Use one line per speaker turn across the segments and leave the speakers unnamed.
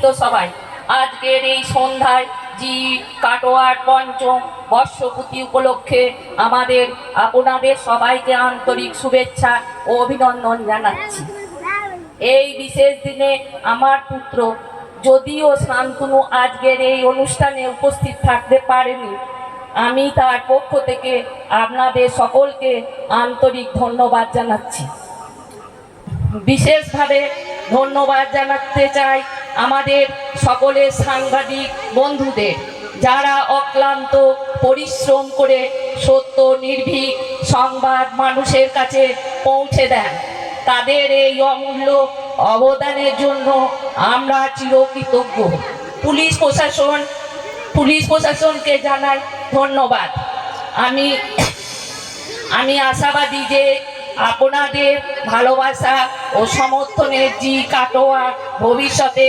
উপস্থিত সবাই, আজকের এই সন্ধ্যায় জি কাটোয়ার পঞ্চম বর্ষপূর্তি উপলক্ষে আপনাদের সবাইকে আন্তরিক শুভেচ্ছা ও অভিনন্দন জানাচ্ছি। এই বিশেষ দিনে আমার পুত্র যদিও শান্তনু আজকের এই অনুষ্ঠানে উপস্থিত থাকতে পারেনি, আমি তার পক্ষ থেকে আপনাদের সকলকে আন্তরিক ধন্যবাদ জানাচ্ছি। বিশেষভাবে ধন্যবাদ জানাতে চাই আমাদের সকলের সাংবাদিক বন্ধুদের, যারা অক্লান্ত পরিশ্রম করে সত্য নির্ভীক সংবাদ মানুষের কাছে পৌঁছে দেন। তাদের এই অমূল্য অবদানের জন্য আমরা চিরকৃতজ্ঞ। পুলিশ প্রশাসনকে জানাই ধন্যবাদ। আমি আশাবাদী যে আপনাদের ভালোবাসা ও সমর্থনের জি কাটোয়া ভবিষ্যতে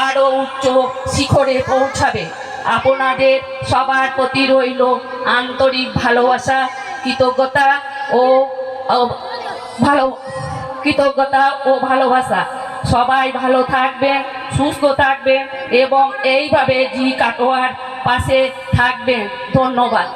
আরও উচ্চ শিখরে পৌঁছাবে। আপনাদের সবার প্রতি রইল আন্তরিক ভালোবাসা, কৃতজ্ঞতা ও ভালোবাসা। সবাই ভালো থাকবেন, সুস্থ থাকবেন এবং এইভাবে জি কাটোয়ার পাশে থাকবেন। ধন্যবাদ।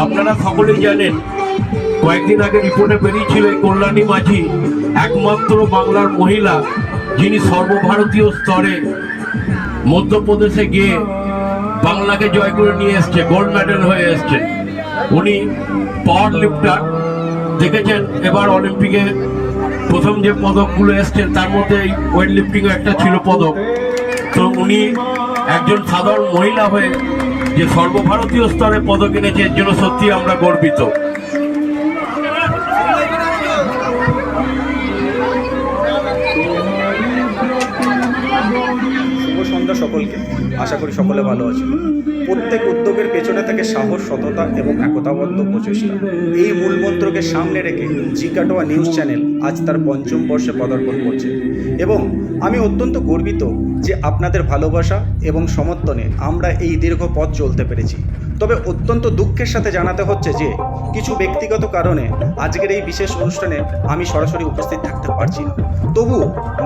আপনারা সকলেই জানেন, কয়েকদিন আগে রিপোর্টে বেরিয়েছিল কল্যাণী মাঝি একমাত্র বাংলার মহিলা যিনি সর্বভারতীয় স্তরে মধ্যপ্রদেশে গিয়ে বাংলাকে জয় করে নিয়ে এসছে, গোল্ড মেডেল হয়ে এসছে। উনি পাওয়ার লিফটার, দেখেছেন এবার অলিম্পিকে প্রথম যে পদকগুলো এসছেন তার মধ্যে ওয়েট লিফটিংও একটা ছিল পদক। তো উনি একজন সাধারণ মহিলা হয়ে যে সর্বভারতীয় স্তরে পদক এনেছে, এর জন্য সত্যি আমরা গর্বিত।
সন্ধ্যা সকলকে, আশা করি সকলে ভালো আছে। প্রত্যেক উদ্যোগের পেছনে থাকে সাহস, সততা এবং একতাবদ্ধ প্রচেষ্টা। এই মূল মন্ত্রকে সামনে রেখে জি কাটোয়া নিউজ চ্যানেল আজ তার পঞ্চম বর্ষে পদার্পণ করছে এবং আমি অত্যন্ত গর্বিত যে আপনাদের ভালোবাসা এবং সমর্থনে আমরা এই দীর্ঘ পথ চলতে পেরেছি। তবে অত্যন্ত দুঃখের সাথে জানাতে হচ্ছে যে কিছু ব্যক্তিগত কারণে আজকের এই বিশেষ অনুষ্ঠানে আমি সরাসরি উপস্থিত থাকতে পারছি না। তবু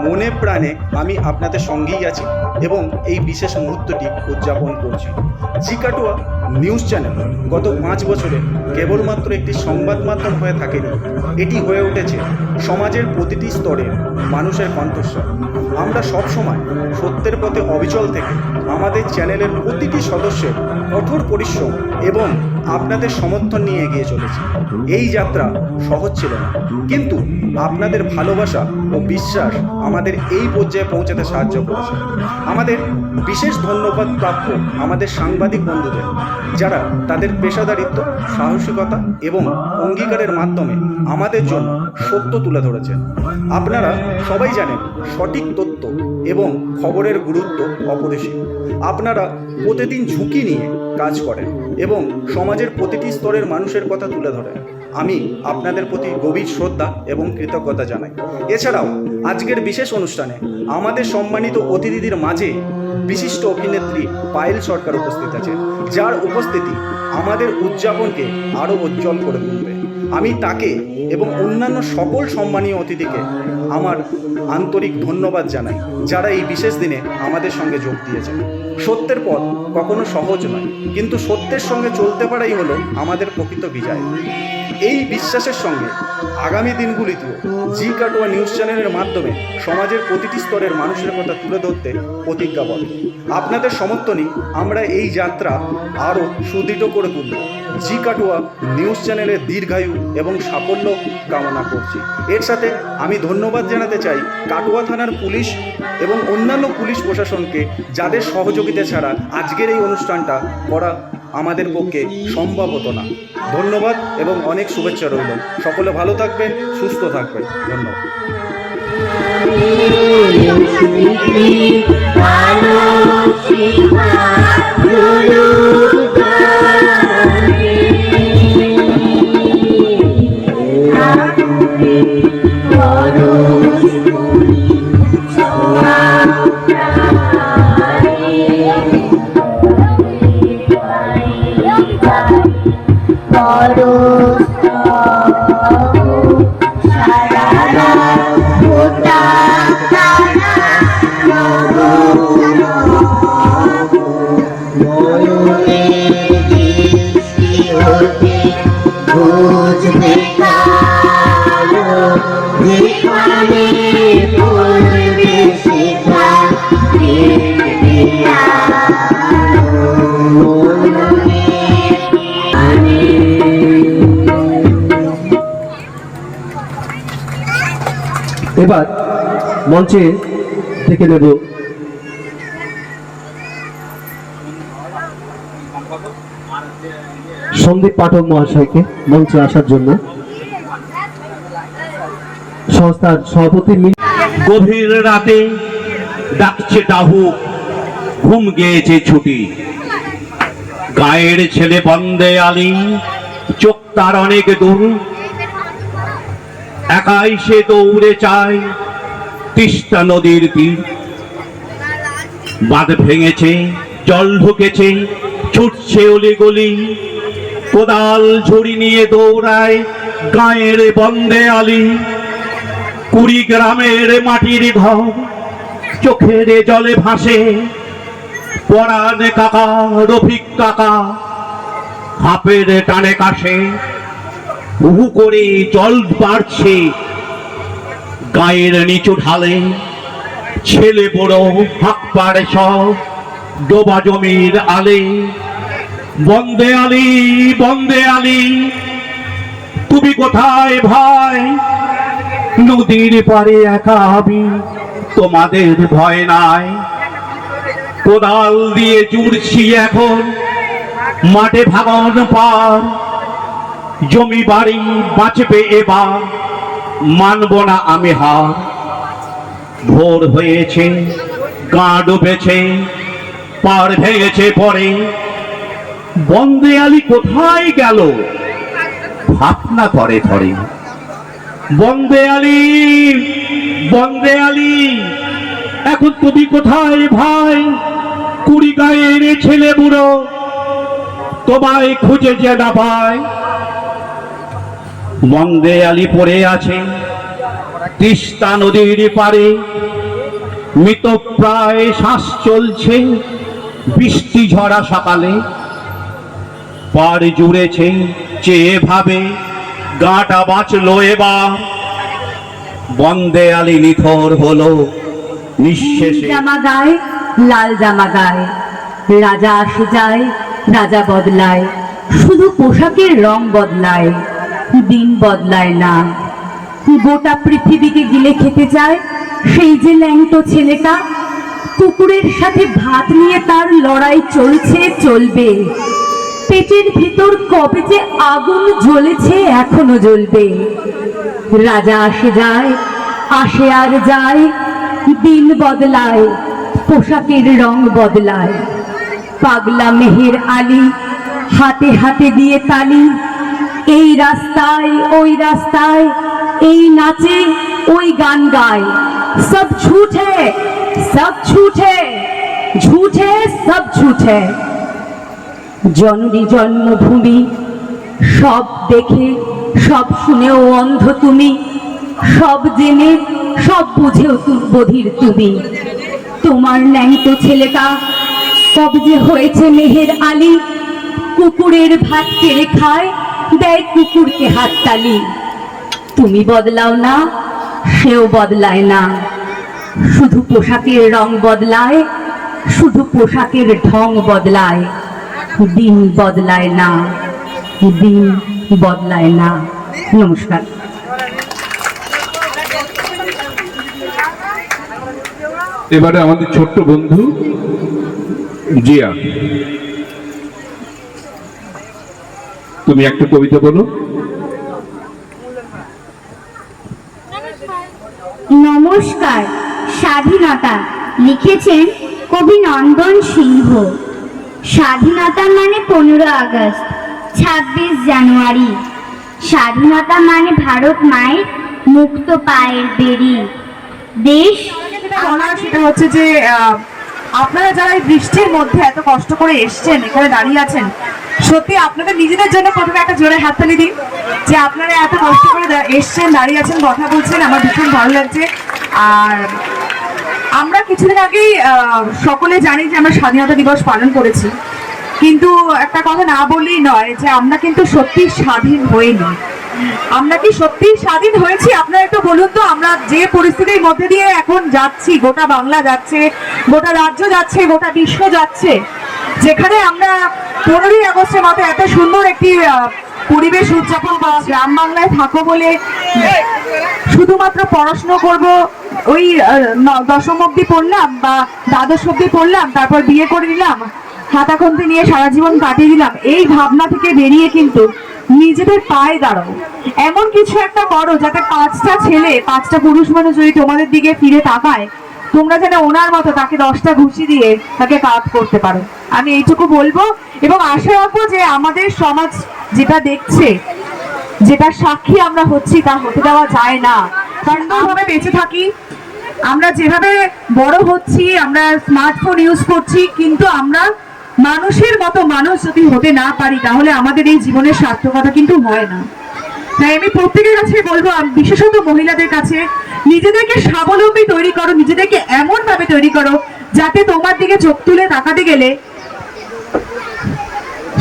মনে প্রাণে আমি আপনাদের সঙ্গেই আছি এবং এই বিশেষ মুহূর্তটি উদযাপন করছি। জি কাটোয়া নিউজ চ্যানেল গত 5 বছরে কেবলমাত্র একটি সংবাদ মাধ্যম হয়ে থাকেনি, এটি হয়ে উঠেছে সমাজের প্রতিটি স্তরে মানুষের কণ্ঠস্বর। আমরা সবসময় সত্যের পথে অবিচল থেকে আমাদের চ্যানেলের প্রতিটি সদস্যের কঠোর পরিশ্রম এবং আপনাদের সমর্থন নিয়ে এগিয়ে চলেছি। এই যাত্রা সহজ ছিল না, কিন্তু আপনাদের ভালোবাসা ও বিশ্বাস আমাদের এই পর্যায়ে পৌঁছাতে সাহায্য করেছে। আমাদের বিশেষ ধন্যবাদ প্রাপ্য আমাদের সাংবাদিক বন্ধুদের, যারা তাদের পেশাদারিত্ব, সাহসিকতা এবং অঙ্গীকারের মাধ্যমে আমাদের জন্য সত্য তুলে ধরেছেন। আপনারা সবাই জানেন সঠিক তথ্য এবং খবরের গুরুত্ব অপরিসীম। আপনারা প্রতিদিন ঝুঁকি নিয়ে কাজ করেন এবং সমাজের প্রতিটি স্তরের মানুষের কথা তুলে ধরেন। আমি আপনাদের প্রতি গভীর শ্রদ্ধা এবং কৃতজ্ঞতা জানাই। এছাড়াও আজকের বিশেষ অনুষ্ঠানে আমাদের সম্মানিত অতিথিদের মাঝে বিশিষ্ট অভিনেত্রী পায়েল সরকার উপস্থিত আছে, যার উপস্থিতি আমাদের উদযাপনকে আরও উজ্জ্বল করে তুলবে। আমি তাকে এবং অন্যান্য সকল সম্মানীয় অতিথিকে আমার আন্তরিক ধন্যবাদ জানাই, যারা এই বিশেষ দিনে আমাদের সঙ্গে যোগ দিয়েছেন। সত্যের পথ কখনো সহজ নয়, কিন্তু সত্যের সঙ্গে চলতে পারাই হলো আমাদের প্রকৃত বিজয়। এই বিশ্বাসের সঙ্গে আগামী দিনগুলিতেও জি কাটোয়া নিউজ চ্যানেলের মাধ্যমে সমাজের প্রতিটি স্তরের মানুষের কথা তুলে ধরতে প্রতিজ্ঞাবদ্ধ। আপনাদের সমর্থনই আমরা এই যাত্রা আরও সুদৃঢ় করে তুলব। জি কাটোয়া নিউজ চ্যানেলের দীর্ঘায়ু এবং সাফল্য কামনা করছি। এর সাথে আমি ধন্যবাদ জানাতে চাই কাটোয়া থানার পুলিশ এবং অন্যান্য পুলিশ প্রশাসনকে, যাদের সহযোগিতা ছাড়া আজকের এই অনুষ্ঠানটা করা আমাদের পক্ষে সম্ভব হতো না। ধন্যবাদ এবং অনেক শুভেচ্ছা রইল। সকলে ভালো থাকবেন, সুস্থ থাকবেন। ধন্যবাদ।
এবার মঞ্চে থেকে নেব সন্দীপ পাঠক মহাশয়কে মঞ্চে আসার জন্য। সংস্থার সভাপতি
গভীর রাতে ডাকছে ডাহুক, ঘুম গিয়েছে ছুটি। গায়ের ছেলে বন্দে আলী, চোখ তার অনেক দূর। একাই সে দৌড়ে চায় তিস্তা নদীর তীর। বাঁধ ভেঙেছে, জল ঢুকেছে, ছুটছে অলিগলি। কোদাল ঝুড়ি নিয়ে দৌড়ায় গায়ের বন্দে আলী। 20 গ্রামের মাটির ঘর চোখের জলে ভাসে। পরাণ কাকা, রফিক কাকা হাপের টানে কাশে। উহু করে জল বাড়ছে গায়ের নিচু ঢালে। ছেলে বড় হাঁক পাড়ে সব ডোবা জমির আলে। বন্দে আলী, বন্দে আলী, তুমি কোথায় ভাই? নদীর পারে একা আমি, তোমাদের ভয় নাই। কোদাল দিয়ে জুড়ছি এখন মাঠে ভাগন পার। জমি বাড়ি বাঁচবে এবার, মানব না আমি হার। ভোর হয়েছে, গা ডুবেছে, পার ভেঙেছে পরে। বন্দে আলী কোথায় গেল ভাবনা করে ধরে। বন্দে আলী, বন্দে আলী, এখন তুমি কোথায় ভাই? 20 গায়ের ছেলে বুড়ো তোমায় খুঁজে যে না পায়। বন্দে আলী পড়ে আছে তিস্তা নদীর পারে। মৃত প্রায় শ্বাস চলছে বৃষ্টি ঝরা সকালে। পার জুড়েছে চেয়ে ভাবে গাটা বাঁচলো এবার। বন্দে আলী নিথর হলো নিঃশেষে।
জামা গায়ে, লাল জামা গায়ে, রাজা আসে যায়, রাজা বদলায়, শুধু পোশাকের রং বদলায়, দিন বদলায় না। গোটা পৃথিবীকে গিলে খেতে চায় সেই যে ল্যাংটো ছেলেটা। কুকুরের সাথে ভাত নিয়ে তার লড়াই চলছে, চলবে। পেটের ভিতর কবে যে আগুন জ্বলেছে, এখনো জ্বলবে। রাজা আসে যায়, আসে আর যায়, দিন বদলায়, পোশাকের রং বদলায়। পাগলা মেহের আলী হাতে হাতে দিয়ে তালি। এই রাস্তায় ওই রাস্তায়, এই নাচে ওই গান গায়। সব ঝুঠ হ্যায়, সব ঝুঠ হ্যায়, ঝুঠ হ্যায়, সব ঝুঠ হ্যায়। জননী জন্মভূমি, সব দেখে সব শুনেও অন্ধ তুমি। সব জেনে সব বুঝেও বধির তুমি। তোমার ন্যাংটো ছেলেটা কবে যে হয়েছে মেহের আলী। কুকুরের ভাত কেড়ে খায়, দেয় কুকুরকে হাততালি। তুমি বদলাও না, সেও বদলায় না। শুধু পোশাকের রং বদলায়, শুধু পোশাকের ঢং বদলায়। দিন বদলায় না, দিন বদলায় না। নমস্কার।
এবারে আমাদের ছোট্ট বন্ধু জিয়া, তুমি একটা কবিতা বলো।
নমস্কার। স্বাধীনতা লিখেছেন কবি নন্দন সিংহ। স্বাধীনতা মানে 15 আগস্ট, 26 জানুয়ারি। স্বাধীনতা মানে ভারত মায়ের মুক্ত পায়ের বেরি। দেশ
যেটা বলার সেটা হচ্ছে যে আপনারা যারা এই বৃষ্টির মধ্যে এত কষ্ট করে এসছেন, এখানে দাঁড়িয়ে আছেন, সত্যি আপনাদের নিজেদের জন্য প্রথমে একটা জোরে হাততালি দিন যে আপনারা এত কষ্ট করে এসছেন, দাঁড়িয়ে আছেন, কথা বলছেন, আমার ভীষণ ভালো লাগছে। আর আমরা কিছুদিন আগেই সকলে জানি যে আমরা স্বাধীনতা দিবস পালন করেছি, কিন্তু একটা কথা না বললেই নয় যে আমরা কিন্তু সত্যি স্বাধীন হইনি। আমরা কি সত্যি স্বাধীন হয়েছি? আপনারা একটু বলুন তো, আমরা যে পরিস্থিতির মধ্যে দিয়ে এখন যাচ্ছি, গোটা বাংলা যাচ্ছে, গোটা রাজ্য যাচ্ছে, গোটা বিশ্ব যাচ্ছে, যেখানে আমরা 15ই আগস্টের মতো এত সুন্দর একটি পরিবেশ উদযাপন বা গ্রাম বাংলায় থাকো বলে শুধুমাত্র পড়াশুনো করব, ওই 10ম অব্দি পড়লাম বা দ্বাদশ অব্দি পড়লাম, তারপর বিয়ে করে নিলাম, হাতাখন্তি নিয়ে সারা জীবন কাটিয়ে দিলাম, এই ভাবনা থেকে বেরিয়ে কিন্তু নিজেদের পায়ে দাঁড়াও, এমন কিছু একটা করো যাতে 5টা ছেলে, 5টা পুরুষ মানুষ যদি তোমাদের দিকে ফিরে তাকায়, তোমরা যেন ওনার মতো তাকে 10টা ঘুষি দিয়ে তাকে কাজ করতে পারো। আমি এইটুকু বলবো এবং আশা রাখবো যে আমাদের সমাজ যেটা দেখছে, যেটা সাক্ষী আমরা হচ্ছি, তা হতে দেওয়া যায় না। সুন্দরভাবে বেঁচে থাকি, আমরা যেভাবে বড় হচ্ছি, আমরা স্মার্টফোন ইউজ করছি, কিন্তু আমরা মানুষের মতো মানুষ যদি হতে না পারি, তাহলে আমাদের এই জীবনের সার্থকতা কিন্তু হয় না। তাই আমি প্রত্যেকের কাছে বলবো, বিশেষত মহিলাদের কাছে, নিজেদেরকে স্বাবলম্বী তৈরি করো, নিজেদেরকে এমন ভাবে তৈরি করো যাতে তোমার দিকে চোখ তুলে তাকাতে গেলে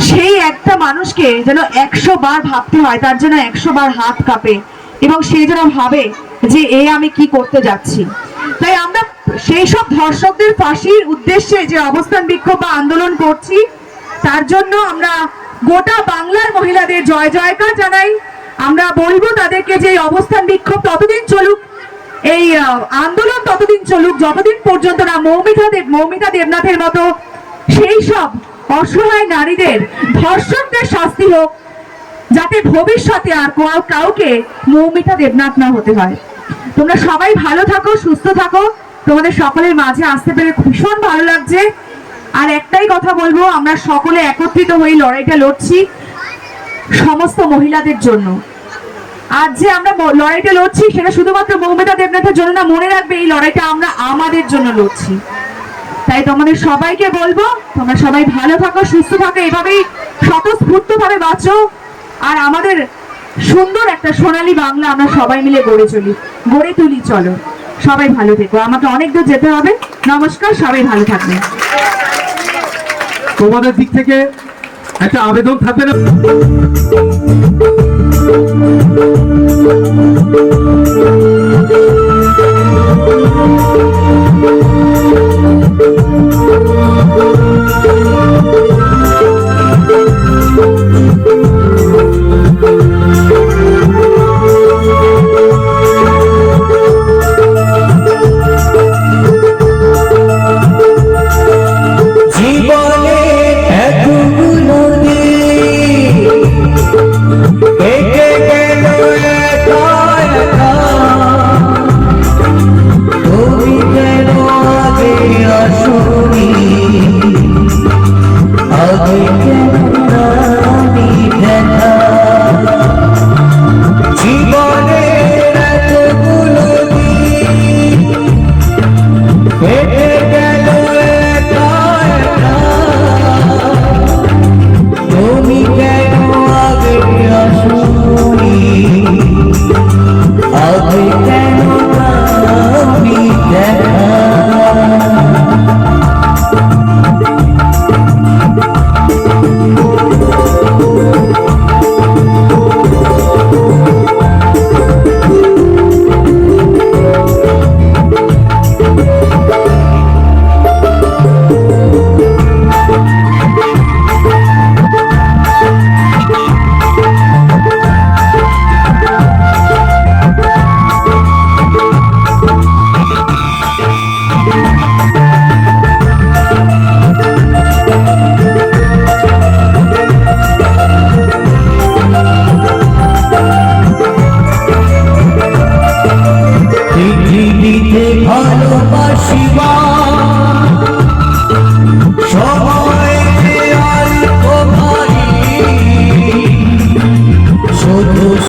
সেই একটা মানুষকে যেন 100 বার ভাবতে হয়, তার জন্য 100 বার হাত কাঁপে এবং সে যেন ভাবে যে আমি কি করতে যাচ্ছি। তাই আমরা সেই সব ধর্ষকদের ফাঁসির উদ্দেশ্যে যে অবস্থান বিক্ষোভ বা আন্দোলন করছি, তার জন্য আমরা গোটা বাংলার মহিলাদের জয় জয়কার জানাই। আমরা বলবো তাদেরকে যে এই অবস্থান বিক্ষোভ ততদিন চলুক, এই আন্দোলন ততদিন চলুক, যতদিন পর্যন্ত না মৌমিতা দেবনাথের মতো সেই সব অসহায় নারীদের, ধর্ষকদের শাস্তি হোক, যাতে ভবিষ্যতে আর কাউকে মৌমিতা দেবনাথ না হতে হয়। তোমরা সবাই ভালো থাকো, সুস্থ থাকো, তোমাদের সকলের মাঝে আসতে পেরে ভীষণ ভালো লাগছে। আর একটাই কথা বলবো, আমরা সকলে একত্রিত হয়ে লড়াইটা লড়ছি সমস্ত মহিলাদের জন্য। আজ যে আমরা লড়াইটা লড়ছি সেটা শুধুমাত্র মৌমিতা দেবনাথের জন্য না, মনে রাখবে এই লড়াইটা আমরা আমাদের জন্য লড়ছি। তাই তোমাদের সবাইকে বলবো, তোমরা সবাই ভালো থাকো, সুস্থ থাকো, এভাবেই স্বতঃস্ফূর্ত ভাবে বাঁচো, আর আমাদের সুন্দর একটা সোনালী বাংলা আমরা সবাই মিলে গড়ে তুলি। চলো সবাই ভালো থেকো, আমাকে অনেক দূর যেতে হবে। নমস্কার, সবাই ভালো থাকবেন।
তোমাদের দিক থেকে একটা আবেদন থাকবে না?